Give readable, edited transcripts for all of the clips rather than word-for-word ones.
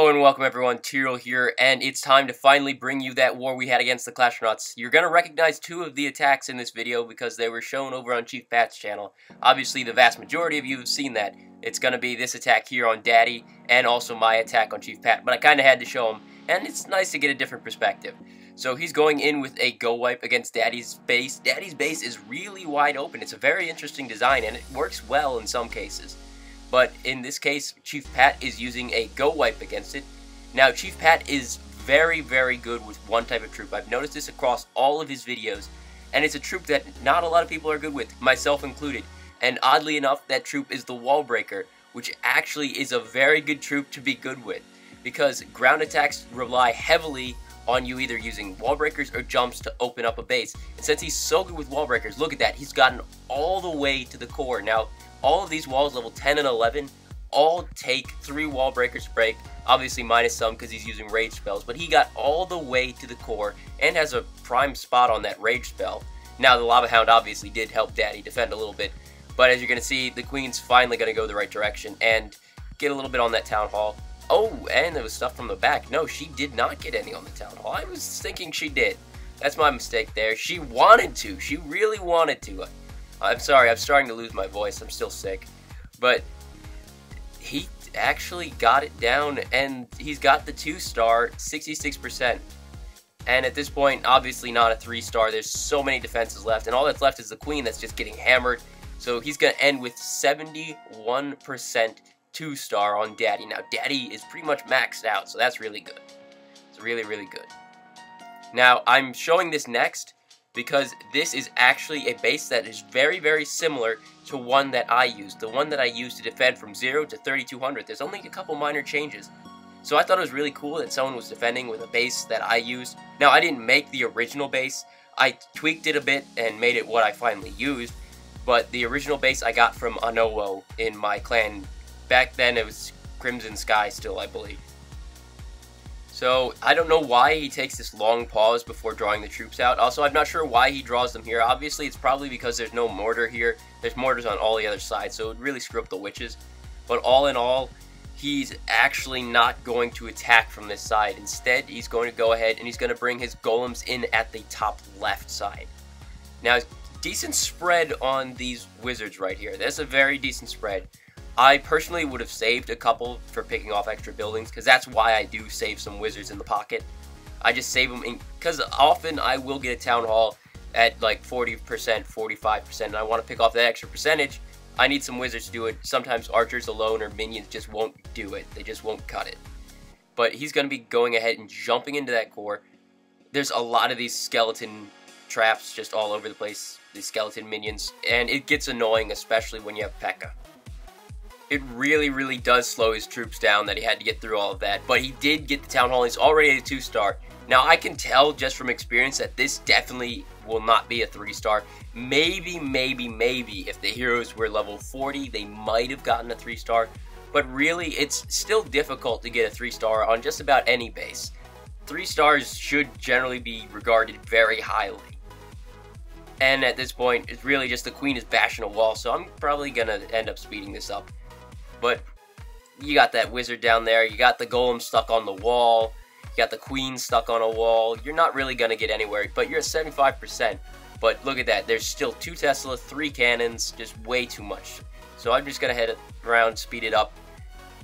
Hello and welcome everyone, Tyrael here, and it's time to finally bring you that war we had against the Clashtronauts. You're going to recognize two of the attacks in this video because they were shown over on Chief Pat's channel. Obviously, the vast majority of you have seen that. It's going to be this attack here on Daddy, and also my attack on Chief Pat, but I kind of had to show him, and it's nice to get a different perspective. So he's going in with a go wipe against Daddy's base. Daddy's base is really wide open. It's a very interesting design, and it works well in some cases. But in this case, Chief Pat is using a go wipe against it. Now, Chief Pat is very, very good with one type of troop. I've noticed this across all of his videos, and it's a troop that not a lot of people are good with, myself included. And oddly enough, that troop is the Wall Breaker, which actually is a very good troop to be good with, because ground attacks rely heavily on you either using wall breakers or jumps to open up a base. And since he's so good with wall breakers, look at that, he's gotten all the way to the core. Now, all of these walls, level 10 and 11, all take 3 wall breakers to break, obviously minus some because he's using rage spells, but he got all the way to the core and has a prime spot on that rage spell. Now, the Lavahound obviously did help Daddy defend a little bit, but as you're going to see, the Queen's finally going to go the right direction and get a little bit on that Town Hall. Oh, and there was stuff from the back. No, she did not get any on the Town Hall. I was thinking she did. That's my mistake there. She wanted to. She really wanted to. I'm sorry, I'm starting to lose my voice. I'm still sick. But he actually got it down, and he's got the 2-star, 66%. And at this point, obviously not a 3-star. There's so many defenses left, and all that's left is the Queen that's just getting hammered. So he's going to end with 71% 2-star on Daddy. Now, Daddy is pretty much maxed out, so that's really good. It's really, really good. Now, I'm showing this next because this is actually a base that is very, very similar to one that I used. The one that I used to defend from 0 to 3200. There's only a couple minor changes. So I thought it was really cool that someone was defending with a base that I used. Now, I didn't make the original base. I tweaked it a bit and made it what I finally used. But the original base I got from Anowo in my clan. Back then, it was Crimson Sky still, I believe. So, I don't know why he takes this long pause before drawing the troops out. Also, I'm not sure why he draws them here. Obviously, it's probably because there's no mortar here. There's mortars on all the other sides, so it would really screw up the witches. But all in all, he's actually not going to attack from this side. Instead, he's going to go ahead and he's going to bring his golems in at the top left side. Now, decent spread on these wizards right here. That's a very decent spread. I personally would have saved a couple for picking off extra buildings, because that's why I do save some wizards in the pocket. I just save them because often I will get a town hall at like 40%, 45%, and I want to pick off that extra percentage. I need some wizards to do it. Sometimes archers alone or minions just won't do it. They just won't cut it. But he's going to be going ahead and jumping into that core. There's a lot of these skeleton traps just all over the place, these skeleton minions, and it gets annoying, especially when you have P.E.K.K.A. It really, really does slow his troops down that he had to get through all of that. But he did get the Town Hall. He's already at a 2-star. Now, I can tell just from experience that this definitely will not be a 3-star. Maybe, if the heroes were level 40, they might have gotten a 3-star. But really, it's still difficult to get a 3-star on just about any base. 3 stars should generally be regarded very highly. And at this point, it's really just the Queen is bashing a wall. So I'm probably going to end up speeding this up. But you got that wizard down there, you got the golem stuck on the wall, you got the Queen stuck on a wall. You're not really going to get anywhere, but you're at 75%. But look at that, there's still 2 Tesla, 3 cannons, just way too much. So I'm just going to head around, speed it up,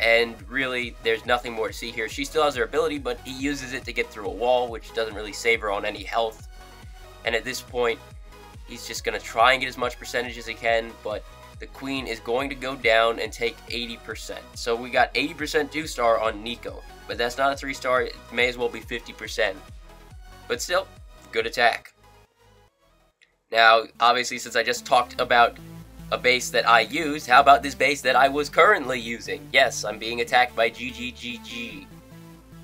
and really, there's nothing more to see here. She still has her ability, but he uses it to get through a wall, which doesn't really save her on any health. And at this point, he's just going to try and get as much percentage as he can, but the Queen is going to go down and take 80%. So we got 80% 2-star on Nico. But that's not a 3-star. It may as well be 50%. But still, good attack. Now, obviously, since I just talked about a base that I used, how about this base that I was currently using? Yes, I'm being attacked by GG.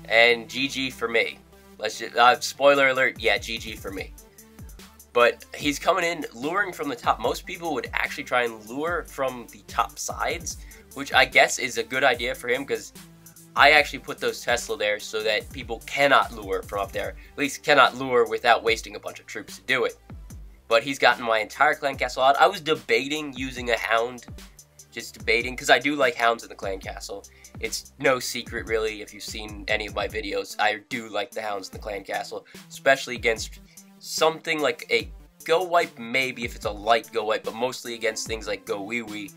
And GG for me. Let's just, spoiler alert, yeah, GG for me. But he's coming in, luring from the top. Most people would actually try and lure from the top sides, which I guess is a good idea for him, because I actually put those Tesla there so that people cannot lure from up there. At least cannot lure without wasting a bunch of troops to do it. But he's gotten my entire clan castle out. I was debating using a hound, just debating, because I do like hounds in the clan castle. It's no secret, really, if you've seen any of my videos. I do like the Hounds in the Clan Castle, especially against something like a Go Wipe, maybe if it's a light Go Wipe, but mostly against things like Go Wee Wee,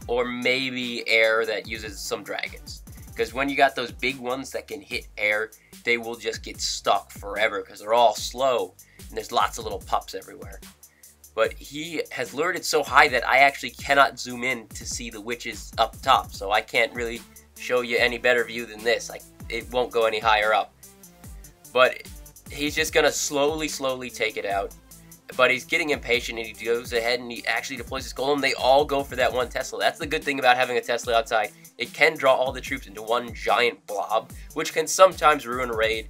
or maybe air that uses some dragons. Because when you got those big ones that can hit air, they will just get stuck forever because they're all slow, and there's lots of little pups everywhere. But he has lured it so high that I actually cannot zoom in to see the witches up top, so I can't really show you any better view than this. It won't go any higher up. But he's just gonna slowly take it out. But he's getting impatient, and he goes ahead and he actually deploys his golem. They all go for that one Tesla. That's the good thing about having a Tesla outside. It can draw all the troops into one giant blob, which can sometimes ruin a raid,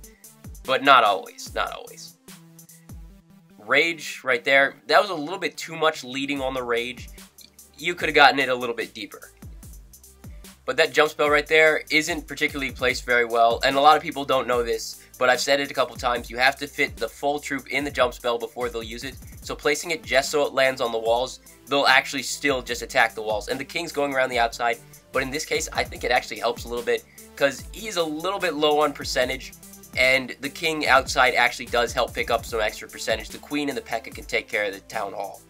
but not always. Not always. Rage right there. That was a little bit too much leading on the rage. You could have gotten it a little bit deeper. But that jump spell right there isn't particularly placed very well, and a lot of people don't know this, but I've said it a couple times. You have to fit the full troop in the jump spell before they'll use it. So placing it just so it lands on the walls, they'll actually still just attack the walls. And the king's going around the outside, but in this case, I think it actually helps a little bit because he's a little bit low on percentage, and the king outside actually does help pick up some extra percentage. The queen and the P.E.K.K.A can take care of the town hall.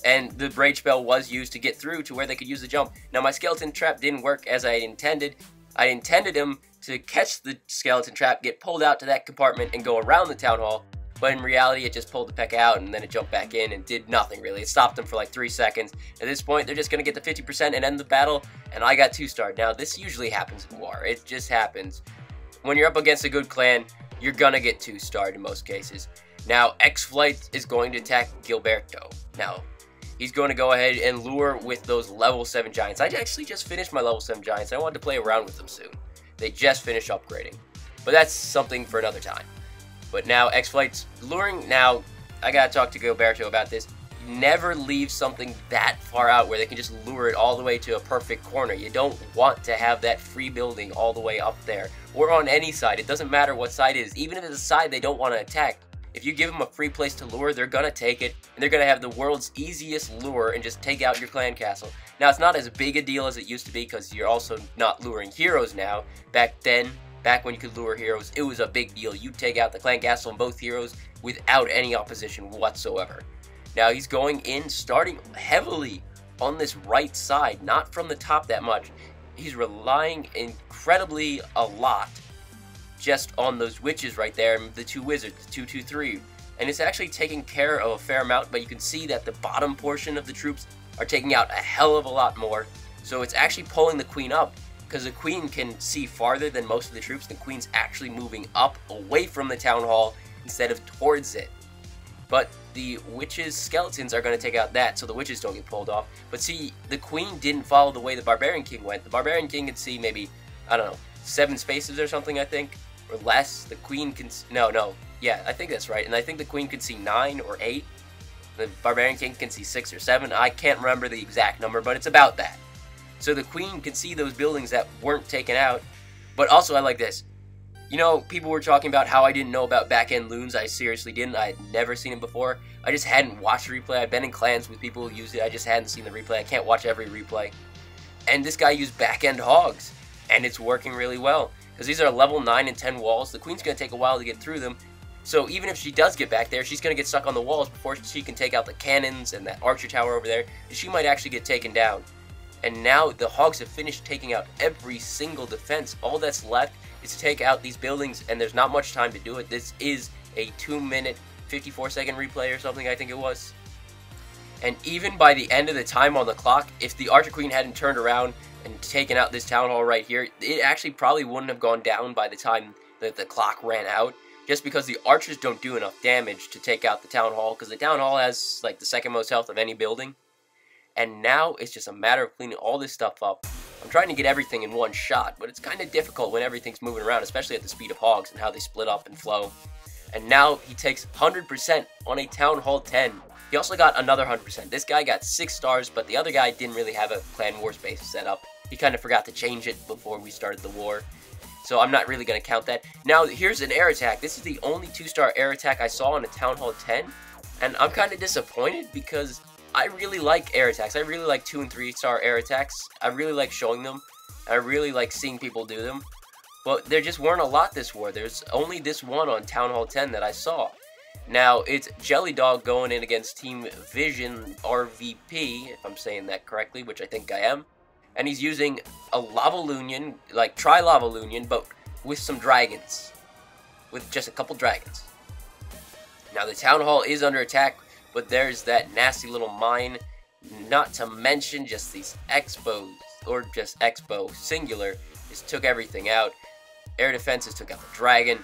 And the rage spell was used to get through to where they could use the jump. Now my skeleton trap didn't work as I intended. I intended him to catch the skeleton trap, get pulled out to that compartment, and go around the town hall. But in reality, it just pulled the P.E.K.K.A out, and then it jumped back in and did nothing really. It stopped them for like 3 seconds. At this point, they're just going to get the 50% and end the battle, and I got 2-starred. Now, this usually happens in war. It just happens. When you're up against a good clan, you're going to get 2-starred in most cases. Now, X-Flight is going to attack Gilberto. Now, he's going to go ahead and lure with those level 7 giants. I actually just finished my level 7 giants. I wanted to play around with them soon. They just finished upgrading. But that's something for another time. But now X-Flight's luring. Now, I gotta talk to Gilberto about this. Never leave something that far out where they can just lure it all the way to a perfect corner. You don't want to have that free building all the way up there. Or on any side. It doesn't matter what side it is. Even if it's a side they don't want to attack. If you give them a free place to lure, they're gonna take it. And they're gonna have the world's easiest lure and just take out your clan castle. Now, it's not as big a deal as it used to be because you're also not luring heroes now. Back then, back when you could lure heroes, it was a big deal. You'd take out the clan castle and both heroes without any opposition whatsoever. Now, he's going in, starting heavily on this right side, not from the top that much. He's relying incredibly a lot just on those witches right there, the 2 wizards, the 2-2-3. And it's actually taking care of a fair amount, but you can see that the bottom portion of the troops are taking out a hell of a lot more. So it's actually pulling the queen up, because the queen can see farther than most of the troops. The queen's actually moving up away from the town hall instead of towards it. But the witches' skeletons are going to take out that, so the witches don't get pulled off. But see, the queen didn't follow the way the barbarian king went. The barbarian king could see maybe, I don't know, 7 spaces or something, I think, or less. The queen can, yeah, I think that's right. And I think the queen could see 9 or 8. The barbarian king can see 6 or 7. I can't remember the exact number, but it's about that. So the queen can see those buildings that weren't taken out. But also, I like this. You know, people were talking about how I didn't know about back-end loons. I seriously didn't. I had never seen it before. I just hadn't watched the replay. I've been in clans with people who used it. I just hadn't seen the replay. I can't watch every replay. And this guy used back-end hogs. And it's working really well. Because these are level 9 and 10 walls. The queen's going to take a while to get through them. So even if she does get back there, she's going to get stuck on the walls before she can take out the cannons and that archer tower over there. She might actually get taken down. And now the hogs have finished taking out every single defense. All that's left is to take out these buildings, and there's not much time to do it. This is a 2-minute, 54-second replay or something, I think it was. And even by the end of the time on the clock, if the Archer Queen hadn't turned around and taken out this town hall right here, it actually probably wouldn't have gone down by the time that the clock ran out. Just because the archers don't do enough damage to take out the town hall, because the town hall has like the second most health of any building. And now it's just a matter of cleaning all this stuff up. I'm trying to get everything in one shot, but it's kind of difficult when everything's moving around, especially at the speed of hogs and how they split up and flow. And now he takes 100% on a Town Hall 10. He also got another 100%. This guy got 6 stars, but the other guy didn't really have a clan war space set up. He kind of forgot to change it before we started the war. So I'm not really going to count that. Now here's an air attack. This is the only 2-star air attack I saw on a Town Hall 10. And I'm kind of disappointed because I really like air attacks. I really like 2- and 3-star air attacks. I really like showing them. I really like seeing people do them. But there just weren't a lot this war. There's only this one on Town Hall 10 that I saw. Now, it's Jelly Dog going in against Team Vision RVP, if I'm saying that correctly, which I think I am. And he's using a Lavahound, like Tri-Lavahound, but with some dragons. With just a couple dragons. Now, the Town Hall is under attack, but there's that nasty little mine. Not to mention just these Expos, or just Expo singular, just took everything out. Air defenses took out the dragon.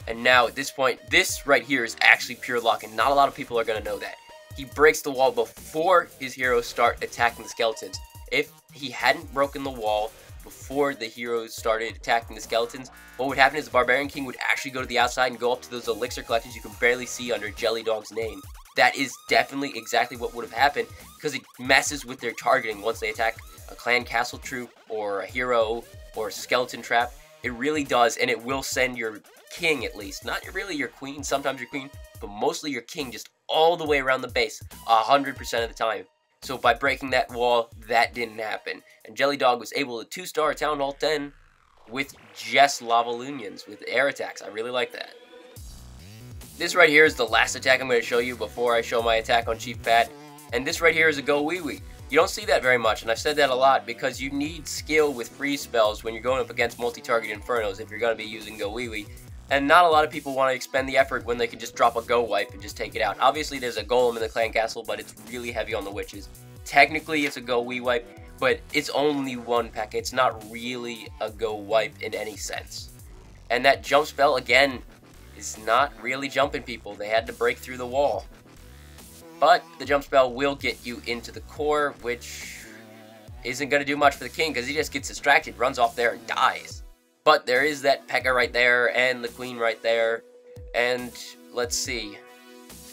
And now, at this point, this right here is actually pure luck, and not a lot of people are going to know that. He breaks the wall before his heroes start attacking the skeletons. If he hadn't broken the wall before the heroes started attacking the skeletons, what would happen is the Barbarian King would actually go to the outside and go up to those elixir collections you can barely see under Jelly Dog's name. That is definitely exactly what would have happened, because it messes with their targeting once they attack a clan castle troop, or a hero, or a skeleton trap. It really does, and it will send your king, at least, not really your queen, sometimes your queen, but mostly your king, just all the way around the base, 100% of the time. So by breaking that wall, that didn't happen. And Jelly Dog was able to 2-star Town Hall 10 with just Lavahounds, with air attacks. I really like that. This right here is the last attack I'm going to show you before I show my attack on Chief Pat. And this right here is a Go Wee Wee. You don't see that very much, and I've said that a lot, because you need skill with free spells when you're going up against multi-target Infernos if you're going to be using Go Wee Wee. And not a lot of people want to expend the effort when they can just drop a Go Wipe and just take it out. Obviously, there's a Golem in the Clan Castle, but it's really heavy on the witches. Technically, it's a Go Wee Wipe, but it's only one P.E.K.K.A. It's not really a Go Wipe in any sense. And that jump spell, again, is not really jumping people. They had to break through the wall. But the jump spell will get you into the core, which isn't going to do much for the king, because he just gets distracted, runs off there, and dies. But there is that P.E.K.K.A. right there, and the queen right there, and let's see.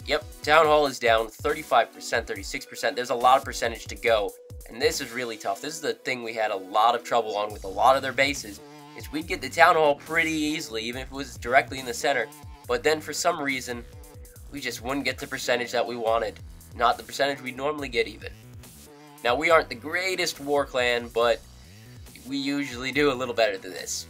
Yep, Town Hall is down 35%, 36%. There's a lot of percentage to go, and this is really tough. This is the thing we had a lot of trouble on with a lot of their bases, is we'd get the Town Hall pretty easily, even if it was directly in the center. But then for some reason, we just wouldn't get the percentage that we wanted. Not the percentage we'd normally get even. Now, we aren't the greatest war clan, but we usually do a little better than this.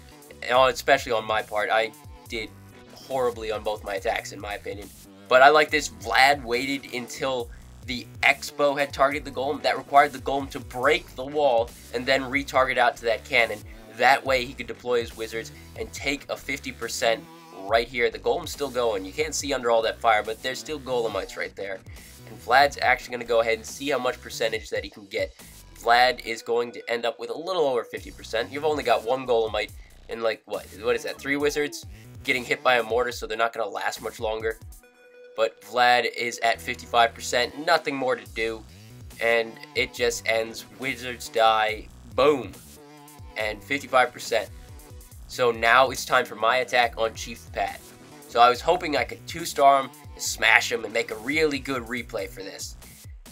Especially on my part. I did horribly on both my attacks, in my opinion. But I like this. Vlad waited until the Expo had targeted the Golem. That required the Golem to break the wall and then retarget out to that cannon. That way he could deploy his wizards and take a 50% right here. The Golem's still going. You can't see under all that fire, but there's still Golemites right there. And Vlad's actually going to go ahead and see how much percentage that he can get. Vlad is going to end up with a little over 50%. You've only got one Golemite and like, what is that, 3 wizards getting hit by a mortar, so they're not going to last much longer. But Vlad is at 55%, nothing more to do, and it just ends. Wizards die, boom, and 55%. So now it's time for my attack on Chief Pat. So I was hoping I could 2-star him, smash him, and make a really good replay for this.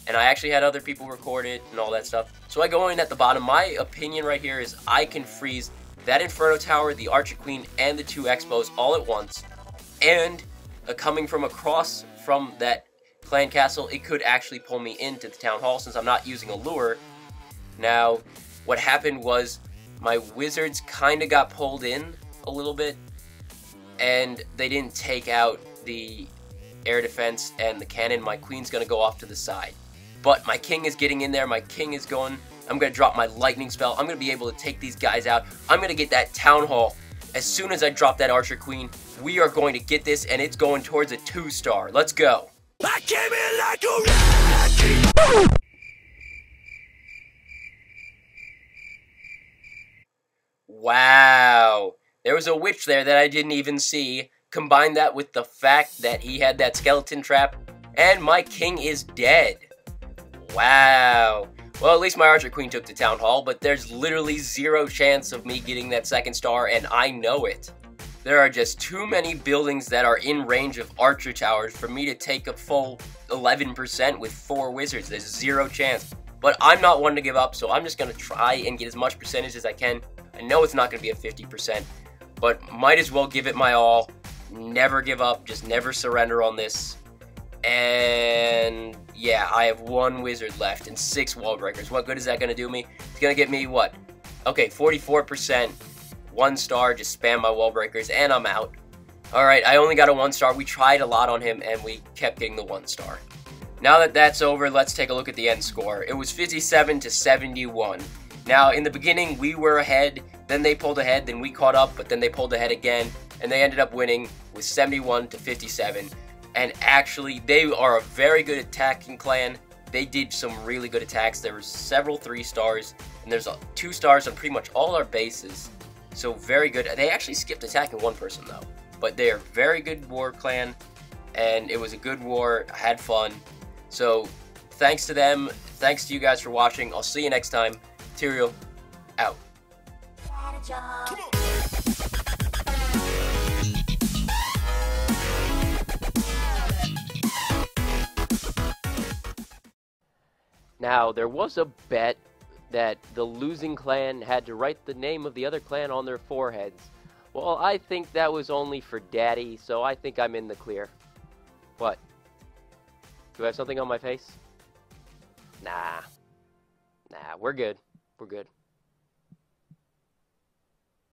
And I actually had other people record it and all that stuff. So I go in at the bottom. My opinion right here is I can freeze that Inferno Tower, the Archer Queen, and the 2 Expos all at once. And coming from across from that clan castle, it could actually pull me into the Town Hall since I'm not using a lure. Now, what happened was my wizards kind of got pulled in a little bit, and they didn't take out the air defense and the cannon. My queen's going to go off to the side. But my king is getting in there. My king is going. I'm going to drop my lightning spell. I'm going to be able to take these guys out. I'm going to get that Town Hall. As soon as I drop that Archer Queen, we are going to get this, and it's going towards a 2-star. Let's go. I came in like a wrecking. Wow. There was a witch there that I didn't even see. Combine that with the fact that he had that skeleton trap, and my king is dead. Wow. Well, at least my Archer Queen took the Town Hall, but there's literally 0 chance of me getting that 2nd star, and I know it. There are just too many buildings that are in range of Archer Towers for me to take a full 11% with 4 wizards. There's 0 chance. But I'm not one to give up, so I'm just going to try and get as much percentage as I can. I know it's not going to be a 50%, but might as well give it my all. Never give up, just never surrender on this. And yeah, I have 1 wizard left and 6 wall breakers. What good is that going to do me? It's going to get me, what, Okay, 44%. 1 star, just spam my wall breakers, and I'm out. Alright, I only got a 1 star. We tried a lot on him, and we kept getting the 1 star. Now that that's over, let's take a look at the end score. It was 57 to 71. Now, in the beginning, we were ahead, then they pulled ahead, then we caught up, but then they pulled ahead again, and they ended up winning with 71 to 57. And actually, they are a very good attacking clan. They did some really good attacks. There were several 3 stars, and there's 2 stars on pretty much all our bases. So very good. They actually skipped attacking 1 person, though. But they are very good war clan, and it was a good war. I had fun. So, thanks to them. Thanks to you guys for watching. I'll see you next time. Tyrael, out. Now, there was a bet that the losing clan had to write the name of the other clan on their foreheads. Well, I think that was only for Daddy, so I think I'm in the clear. What? Do I have something on my face? Nah. Nah, we're good. We're good.